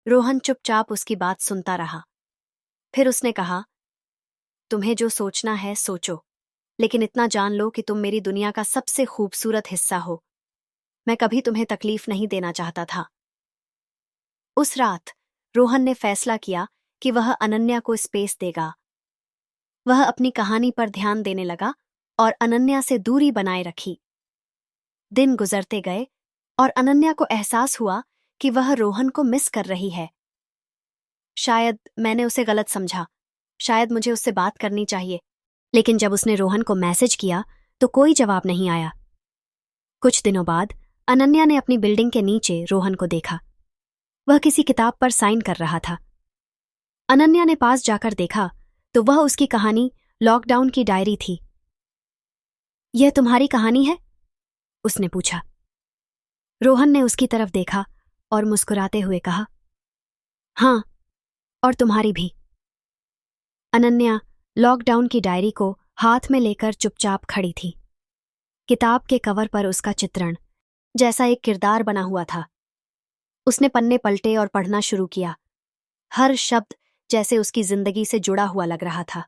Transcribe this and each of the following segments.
रोहन चुपचाप उसकी बात सुनता रहा। फिर उसने कहा, तुम्हें जो सोचना है सोचो, लेकिन इतना जान लो कि तुम मेरी दुनिया का सबसे खूबसूरत हिस्सा हो। मैं कभी तुम्हें तकलीफ नहीं देना चाहता था। उस रात रोहन ने फैसला किया कि वह अनन्या को स्पेस देगा। वह अपनी कहानी पर ध्यान देने लगा और अनन्या से दूरी बनाए रखी। दिन गुजरते गए और अनन्या को एहसास हुआ कि वह रोहन को मिस कर रही है। शायद मैंने उसे गलत समझा, शायद मुझे उससे बात करनी चाहिए। लेकिन जब उसने रोहन को मैसेज किया तो कोई जवाब नहीं आया। कुछ दिनों बाद अनन्या ने अपनी बिल्डिंग के नीचे रोहन को देखा। वह किसी किताब पर साइन कर रहा था। अनन्या ने पास जाकर देखा तो वह उसकी कहानी लॉकडाउन की डायरी थी। यह तुम्हारी कहानी है? उसने पूछा। रोहन ने उसकी तरफ देखा और मुस्कुराते हुए कहा, हाँ, और तुम्हारी भी। अनन्या लॉकडाउन की डायरी को हाथ में लेकर चुपचाप खड़ी थी। किताब के कवर पर उसका चित्रण जैसा एक किरदार बना हुआ था। उसने पन्ने पलटे और पढ़ना शुरू किया। हर शब्द जैसे उसकी जिंदगी से जुड़ा हुआ लग रहा था।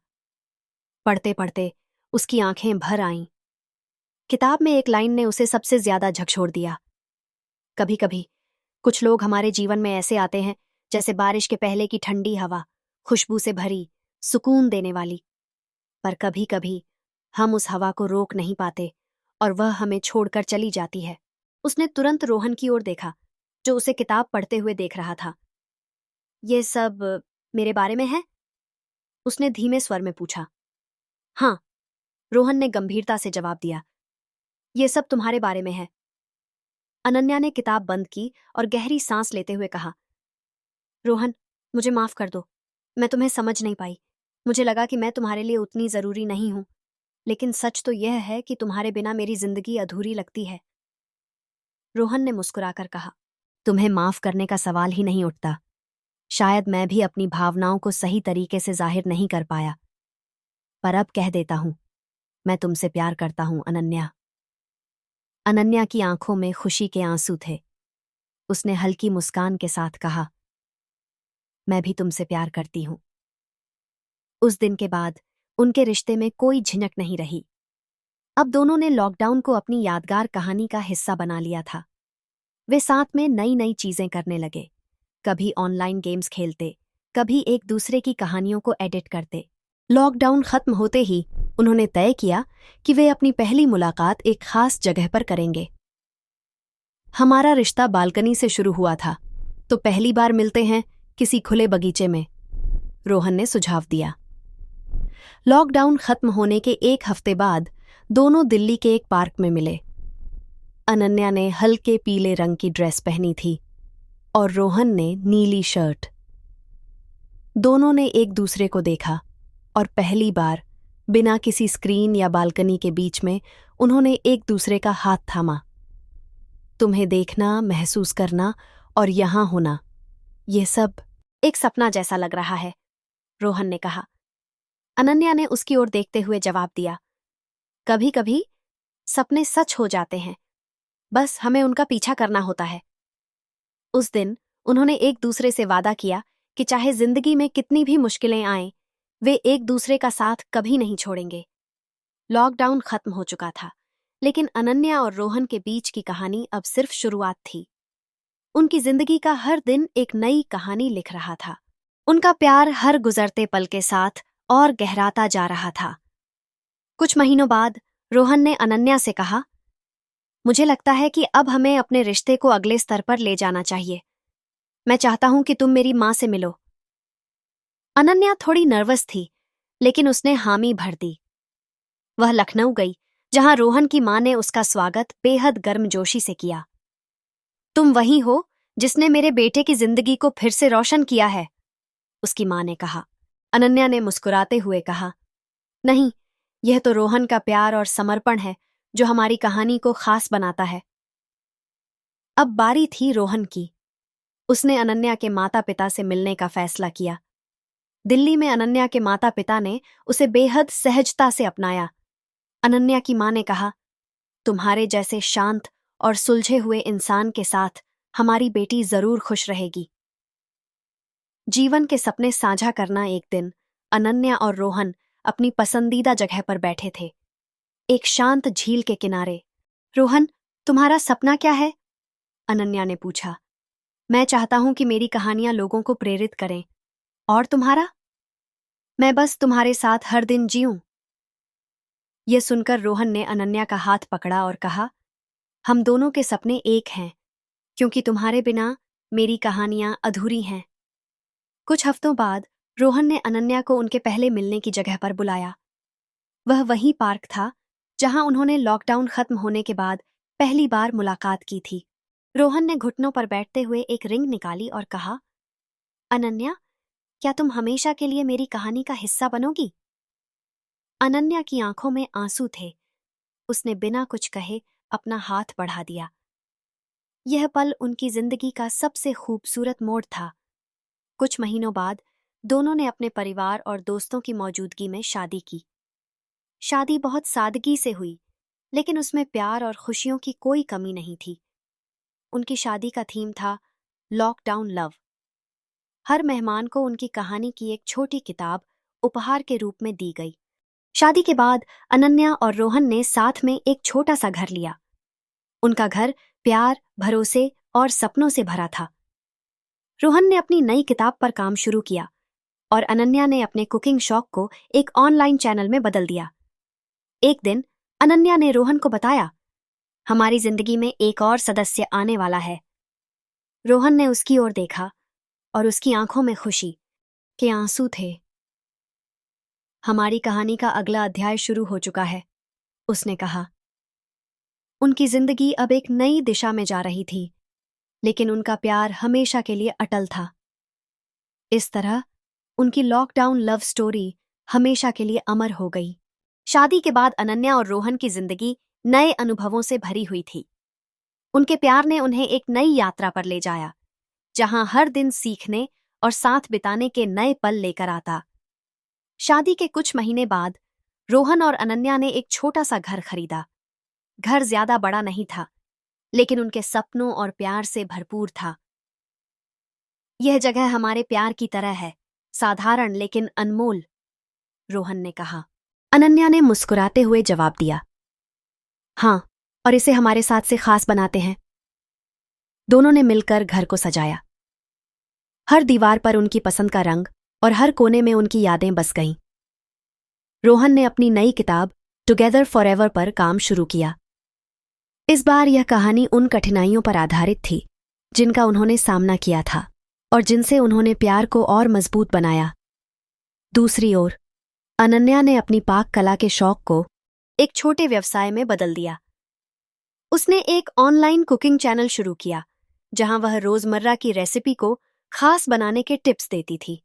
पढ़ते पढ़ते उसकी आंखें भर आईं। किताब में एक लाइन ने उसे सबसे ज्यादा झकझोर दिया। कभी कभी कुछ लोग हमारे जीवन में ऐसे आते हैं जैसे बारिश के पहले की ठंडी हवा, खुशबू से भरी, सुकून देने वाली। पर कभी कभी हम उस हवा को रोक नहीं पाते और वह हमें छोड़कर चली जाती है। उसने तुरंत रोहन की ओर देखा, जो उसे किताब पढ़ते हुए देख रहा था। ये सब मेरे बारे में है? उसने धीमे स्वर में पूछा। हाँ, रोहन ने गंभीरता से जवाब दिया। ये सब तुम्हारे बारे में है। अनन्या ने किताब बंद की और गहरी सांस लेते हुए कहा, रोहन, मुझे माफ कर दो। मैं तुम्हें समझ नहीं पाई। मुझे लगा कि मैं तुम्हारे लिए उतनी जरूरी नहीं हूं। लेकिन सच तो यह है कि तुम्हारे बिना मेरी जिंदगी अधूरी लगती है। रोहन ने मुस्कुराकर कहा, तुम्हें माफ करने का सवाल ही नहीं उठता। शायद मैं भी अपनी भावनाओं को सही तरीके से जाहिर नहीं कर पाया। पर अब कह देता हूं, मैं तुमसे प्यार करता हूं, अनन्या। अनन्या की आंखों में खुशी के आंसू थे। उसने हल्की मुस्कान के साथ कहा, मैं भी तुमसे प्यार करती हूं। उस दिन के बाद उनके रिश्ते में कोई झिझक नहीं रही। अब दोनों ने लॉकडाउन को अपनी यादगार कहानी का हिस्सा बना लिया था। वे साथ में नई नई चीजें करने लगे। कभी ऑनलाइन गेम्स खेलते, कभी एक दूसरे की कहानियों को एडिट करते। लॉकडाउन खत्म होते ही उन्होंने तय किया कि वे अपनी पहली मुलाकात एक खास जगह पर करेंगे। हमारा रिश्ता बालकनी से शुरू हुआ था, तो पहली बार मिलते हैं किसी खुले बगीचे में, रोहन ने सुझाव दिया। लॉकडाउन खत्म होने के एक हफ्ते बाद दोनों दिल्ली के एक पार्क में मिले। अनन्या ने हल्के पीले रंग की ड्रेस पहनी थी और रोहन ने नीली शर्ट। दोनों ने एक दूसरे को देखा और पहली बार बिना किसी स्क्रीन या बालकनी के बीच में उन्होंने एक दूसरे का हाथ थामा। तुम्हें देखना, महसूस करना और यहां होना, यह सब एक सपना जैसा लग रहा है, रोहन ने कहा। अनन्या ने उसकी ओर देखते हुए जवाब दिया, कभी कभी सपने सच हो जाते हैं, बस हमें उनका पीछा करना होता है। उस दिन उन्होंने एक दूसरे से वादा किया कि चाहे जिंदगी में कितनी भी मुश्किलें आएं, वे एक दूसरे का साथ कभी नहीं छोड़ेंगे। लॉकडाउन खत्म हो चुका था, लेकिन अनन्या और रोहन के बीच की कहानी अब सिर्फ शुरुआत थी। उनकी जिंदगी का हर दिन एक नई कहानी लिख रहा था। उनका प्यार हर गुजरते पल के साथ और गहराता जा रहा था। कुछ महीनों बाद रोहन ने अनन्या से कहा, मुझे लगता है कि अब हमें अपने रिश्ते को अगले स्तर पर ले जाना चाहिए। मैं चाहता हूं कि तुम मेरी मां से मिलो। अनन्या थोड़ी नर्वस थी, लेकिन उसने हामी भर दी। वह लखनऊ गई, जहां रोहन की मां ने उसका स्वागत बेहद गर्मजोशी से किया। तुम वही हो जिसने मेरे बेटे की जिंदगी को फिर से रोशन किया है, उसकी मां ने कहा। अनन्या ने मुस्कुराते हुए कहा, नहीं, यह तो रोहन का प्यार और समर्पण है जो हमारी कहानी को खास बनाता है। अब बारी थी रोहन की। उसने अनन्या के माता पिता से मिलने का फैसला किया। दिल्ली में अनन्या के माता पिता ने उसे बेहद सहजता से अपनाया। अनन्या की मां ने कहा, तुम्हारे जैसे शांत और सुलझे हुए इंसान के साथ हमारी बेटी जरूर खुश रहेगी। जीवन के सपने साझा करना। एक दिन अनन्या और रोहन अपनी पसंदीदा जगह पर बैठे थे, एक शांत झील के किनारे। रोहन, तुम्हारा सपना क्या है? अनन्या ने पूछा। मैं चाहता हूं कि मेरी कहानियां लोगों को प्रेरित करें। और तुम्हारा? मैं बस तुम्हारे साथ हर दिन जीऊं। यह सुनकर रोहन ने अनन्या का हाथ पकड़ा और कहा, हम दोनों के सपने एक हैं, क्योंकि तुम्हारे बिना मेरी कहानियां अधूरी हैं। कुछ हफ्तों बाद रोहन ने अनन्या को उनके पहले मिलने की जगह पर बुलाया। वह वही पार्क था जहां उन्होंने लॉकडाउन खत्म होने के बाद पहली बार मुलाकात की थी। रोहन ने घुटनों पर बैठते हुए एक रिंग निकाली और कहा, अनन्या, क्या तुम हमेशा के लिए मेरी कहानी का हिस्सा बनोगी? अनन्या की आंखों में आंसू थे। उसने बिना कुछ कहे अपना हाथ बढ़ा दिया। यह पल उनकी जिंदगी का सबसे खूबसूरत मोड़ था। कुछ महीनों बाद दोनों ने अपने परिवार और दोस्तों की मौजूदगी में शादी की। शादी बहुत सादगी से हुई, लेकिन उसमें प्यार और खुशियों की कोई कमी नहीं थी। उनकी शादी का थीम था लॉकडाउन लव। हर मेहमान को उनकी कहानी की एक छोटी किताब उपहार के रूप में दी गई। शादी के बाद अनन्या और रोहन ने साथ में एक छोटा सा घर लिया। उनका घर प्यार, भरोसे और सपनों से भरा था। रोहन ने अपनी नई किताब पर काम शुरू किया और अनन्या ने अपने कुकिंग शौक को एक ऑनलाइन चैनल में बदल दिया। एक दिन अनन्या ने रोहन को बताया, हमारी जिंदगी में एक और सदस्य आने वाला है। रोहन ने उसकी ओर देखा और उसकी आंखों में खुशी के आंसू थे। हमारी कहानी का अगला अध्याय शुरू हो चुका है, उसने कहा। उनकी जिंदगी अब एक नई दिशा में जा रही थी, लेकिन उनका प्यार हमेशा के लिए अटल था। इस तरह उनकी लॉकडाउन लव स्टोरी हमेशा के लिए अमर हो गई। शादी के बाद अनन्या और रोहन की जिंदगी नए अनुभवों से भरी हुई थी। उनके प्यार ने उन्हें एक नई यात्रा पर ले जाया, जहां हर दिन सीखने और साथ बिताने के नए पल लेकर आता। शादी के कुछ महीने बाद रोहन और अनन्या ने एक छोटा सा घर खरीदा। घर ज्यादा बड़ा नहीं था, लेकिन उनके सपनों और प्यार से भरपूर था। यह जगह हमारे प्यार की तरह है, साधारण लेकिन अनमोल, रोहन ने कहा। अनन्या ने मुस्कुराते हुए जवाब दिया, हाँ, और इसे हमारे साथ से खास बनाते हैं। दोनों ने मिलकर घर को सजाया। हर दीवार पर उनकी पसंद का रंग और हर कोने में उनकी यादें बस गईं। रोहन ने अपनी नई किताब टुगेदर फॉरएवर पर काम शुरू किया। इस बार यह कहानी उन कठिनाइयों पर आधारित थी जिनका उन्होंने सामना किया था और जिनसे उन्होंने प्यार को और मजबूत बनाया। दूसरी ओर अनन्या ने अपनी पाक कला के शौक को एक छोटे व्यवसाय में बदल दिया। उसने एक ऑनलाइन कुकिंग चैनल शुरू किया, जहां वह रोजमर्रा की रेसिपी को खास बनाने के टिप्स देती थी।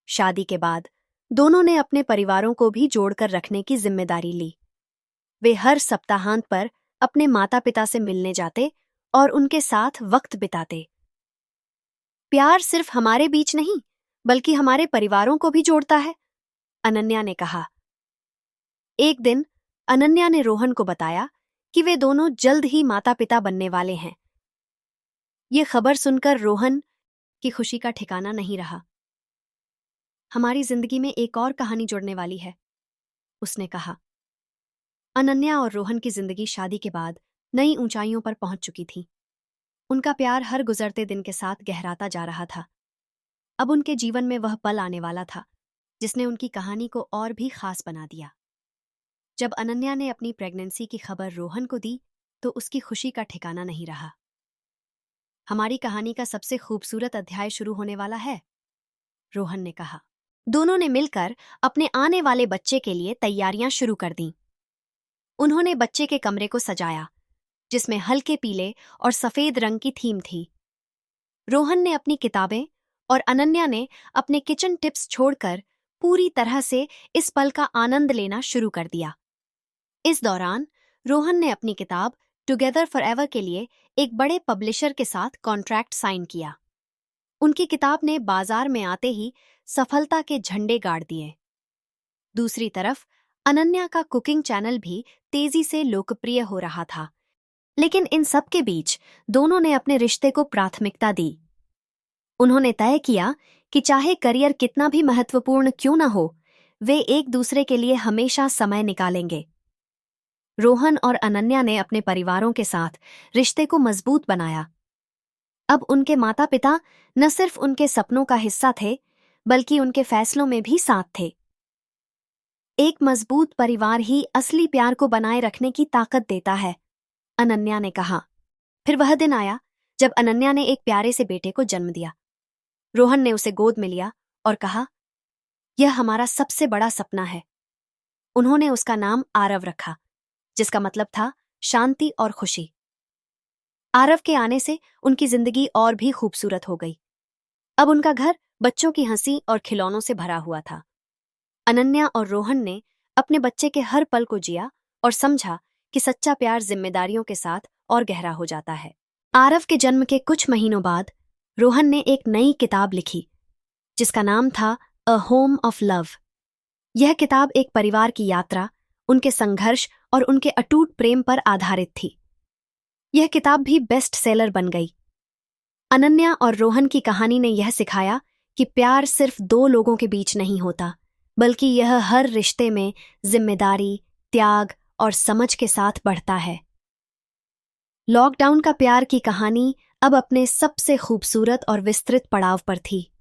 शादी के बाद दोनों ने अपने परिवारों को भी जोड़कर रखने की जिम्मेदारी ली। वे हर सप्ताहांत पर अपने माता पिता से मिलने जाते और उनके साथ वक्त बिताते। प्यार सिर्फ हमारे बीच नहीं, बल्कि हमारे परिवारों को भी जोड़ता है, अनन्या ने कहा। एक दिन अनन्या ने रोहन को बताया कि वे दोनों जल्द ही माता पिता बनने वाले हैं। ये खबर सुनकर रोहन की खुशी का ठिकाना नहीं रहा। हमारी जिंदगी में एक और कहानी जुड़ने वाली है, उसने कहा। अनन्या और रोहन की जिंदगी शादी के बाद नई ऊंचाइयों पर पहुंच चुकी थी। उनका प्यार हर गुजरते दिन के साथ गहराता जा रहा था। अब उनके जीवन में वह पल आने वाला था जिसने उनकी कहानी को और भी खास बना दिया। जब अनन्या ने अपनी प्रेगनेंसी की खबर रोहन को दी, तो उसकी खुशी का ठिकाना नहीं रहा। हमारी कहानी का सबसे खूबसूरत अध्याय शुरू होने वाला है, रोहन ने कहा। दोनों ने मिलकर अपने आने वाले बच्चे के लिए तैयारियां शुरू कर दीं। उन्होंने बच्चे के कमरे को सजाया, जिसमें हल्के पीले और सफेद रंग की थीम थी। रोहन ने अपनी किताबें और अनन्या ने अपने किचन टिप्स छोड़कर पूरी तरह से इस पल का आनंद लेना शुरू कर दिया। इस दौरान रोहन ने अपनी किताब टुगेदर फॉरएवर के लिए एक बड़े पब्लिशर के साथ कॉन्ट्रैक्ट साइन किया। उनकी किताब ने बाजार में आते ही सफलता के झंडे गाड़ दिए। दूसरी तरफ अनन्या का कुकिंग चैनल भी तेजी से लोकप्रिय हो रहा था, लेकिन इन सब के बीच दोनों ने अपने रिश्ते को प्राथमिकता दी। उन्होंने तय किया कि चाहे करियर कितना भी महत्वपूर्ण क्यों न हो, वे एक दूसरे के लिए हमेशा समय निकालेंगे। रोहन और अनन्या ने अपने परिवारों के साथ रिश्ते को मजबूत बनाया। अब उनके माता पिता न सिर्फ उनके सपनों का हिस्सा थे, बल्कि उनके फैसलों में भी साथ थे। एक मजबूत परिवार ही असली प्यार को बनाए रखने की ताकत देता है, अनन्या ने कहा। फिर वह दिन आया जब अनन्या ने एक प्यारे से बेटे को जन्म दिया। रोहन ने उसे गोद में लिया और कहा, यह हमारा सबसे बड़ा सपना है। उन्होंने उसका नाम आरव रखा, जिसका मतलब था शांति और खुशी। आरव के आने से उनकी जिंदगी और भी खूबसूरत हो गई। अब उनका घर बच्चों की हंसी और खिलौनों से भरा हुआ था। अनन्या और रोहन ने अपने बच्चे के हर पल को जिया और समझा कि सच्चा प्यार जिम्मेदारियों के साथ और गहरा हो जाता है। आरव के जन्म के कुछ महीनों बाद रोहन ने एक नई किताब लिखी, जिसका नाम था अ होम ऑफ लव। यह किताब एक परिवार की यात्रा, उनके संघर्ष और उनके अटूट प्रेम पर आधारित थी। यह किताब भी बेस्ट सेलर बन गई। अनन्या और रोहन की कहानी ने यह सिखाया कि प्यार सिर्फ दो लोगों के बीच नहीं होता, बल्कि यह हर रिश्ते में जिम्मेदारी, त्याग और समझ के साथ बढ़ता है। लॉकडाउन का प्यार की कहानी अब अपने सबसे खूबसूरत और विस्तृत पड़ाव पर थी।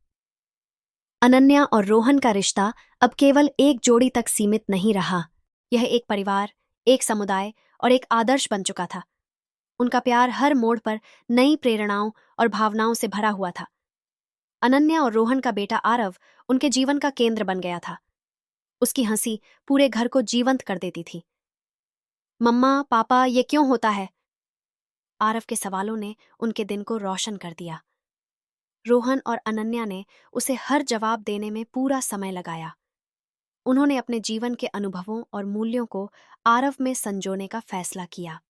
अनन्या और रोहन का रिश्ता अब केवल एक जोड़ी तक सीमित नहीं रहा। यह एक परिवार, एक समुदाय और एक आदर्श बन चुका था। उनका प्यार हर मोड़ पर नई प्रेरणाओं और भावनाओं से भरा हुआ था। अनन्या और रोहन का बेटा आरव उनके जीवन का केंद्र बन गया था। उसकी हंसी पूरे घर को जीवंत कर देती थी। मम्मा, पापा, ये क्यों होता है? आरव के सवालों ने उनके दिन को रोशन कर दिया। रोहन और अनन्या ने उसे हर जवाब देने में पूरा समय लगाया। उन्होंने अपने जीवन के अनुभवों और मूल्यों को आरव में संजोने का फैसला किया।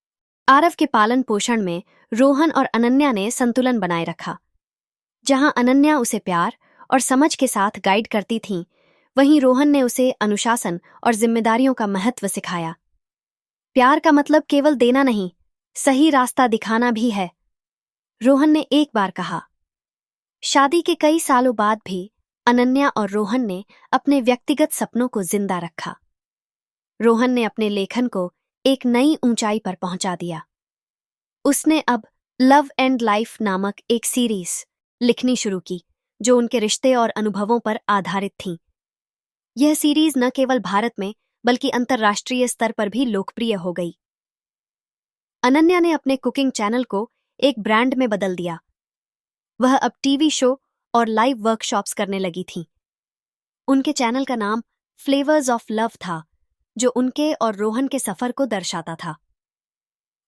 आरव के पालन पोषण में रोहन और अनन्या ने संतुलन बनाए रखा। जहां अनन्या उसे प्यार और समझ के साथ गाइड करती थीं, वहीं रोहन ने उसे अनुशासन और जिम्मेदारियों का महत्व सिखाया। प्यार का मतलब केवल देना नहीं, सही रास्ता दिखाना भी है, रोहन ने एक बार कहा। शादी के कई सालों बाद भी अनन्या और रोहन ने अपने व्यक्तिगत सपनों को जिंदा रखा। रोहन ने अपने लेखन को एक नई ऊंचाई पर पहुंचा दिया। उसने अब लव एंड लाइफ नामक एक सीरीज लिखनी शुरू की, जो उनके रिश्ते और अनुभवों पर आधारित थी। यह सीरीज न केवल भारत में बल्कि अंतर्राष्ट्रीय स्तर पर भी लोकप्रिय हो गई। अनन्या ने अपने कुकिंग चैनल को एक ब्रांड में बदल दिया। वह अब टीवी शो और लाइव वर्कशॉप्स करने लगी थीं। उनके चैनल का नाम फ्लेवर्स ऑफ लव था, जो उनके और रोहन के सफर को दर्शाता था।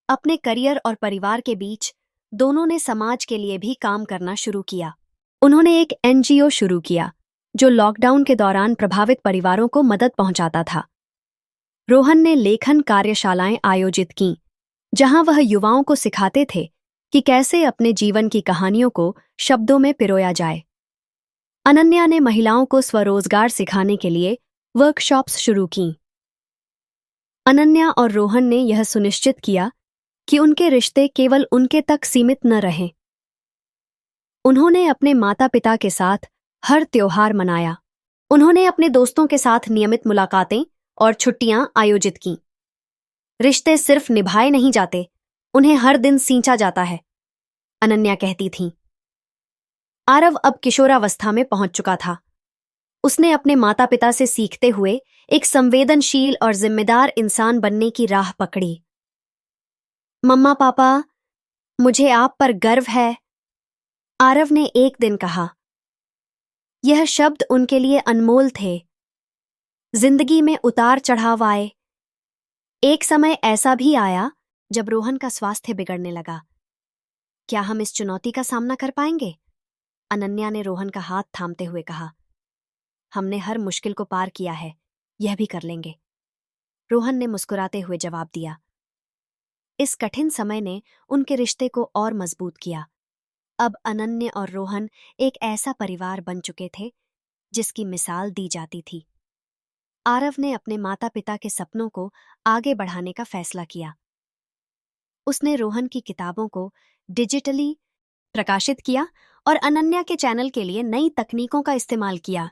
अपने करियर और परिवार के बीच दोनों ने समाज के लिए भी काम करना शुरू किया। उन्होंने एक एनजीओ शुरू किया, जो लॉकडाउन के दौरान प्रभावित परिवारों को मदद पहुंचाता था। रोहन ने लेखन कार्यशालाएं आयोजित कीं, जहां वह युवाओं को सिखाते थे कि कैसे अपने जीवन की कहानियों को शब्दों में पिरोया जाए। अनन्या ने महिलाओं को स्वरोजगार सिखाने के लिए वर्कशॉप्स शुरू कीं। अनन्या और रोहन ने यह सुनिश्चित किया कि उनके रिश्ते केवल उनके तक सीमित न रहें। उन्होंने अपने माता-पिता के साथ हर त्योहार मनाया। उन्होंने अपने दोस्तों के साथ नियमित मुलाकातें और छुट्टियां आयोजित कीं। रिश्ते सिर्फ निभाए नहीं जाते, उन्हें हर दिन सींचा जाता है, अनन्या कहती थीं। आरव अब किशोरावस्था में पहुंच चुका था। उसने अपने माता-पिता से सीखते हुए एक संवेदनशील और जिम्मेदार इंसान बनने की राह पकड़ी। मम्मा पापा, मुझे आप पर गर्व है, आरव ने एक दिन कहा। यह शब्द उनके लिए अनमोल थे। जिंदगी में उतार चढ़ाव आए। एक समय ऐसा भी आया जब रोहन का स्वास्थ्य बिगड़ने लगा। क्या हम इस चुनौती का सामना कर पाएंगे? अनन्या ने रोहन का हाथ थामते हुए कहा। हमने हर मुश्किल को पार किया है, यह भी कर लेंगे, रोहन ने मुस्कुराते हुए जवाब दिया। इस कठिन समय ने उनके रिश्ते को और मजबूत किया। अब अनन्या और रोहन एक ऐसा परिवार बन चुके थे जिसकी मिसाल दी जाती थी। आरव ने अपने माता पिता के सपनों को आगे बढ़ाने का फैसला किया। उसने रोहन की किताबों को डिजिटली प्रकाशित किया और अनन्या के चैनल के लिए नई तकनीकों का इस्तेमाल किया।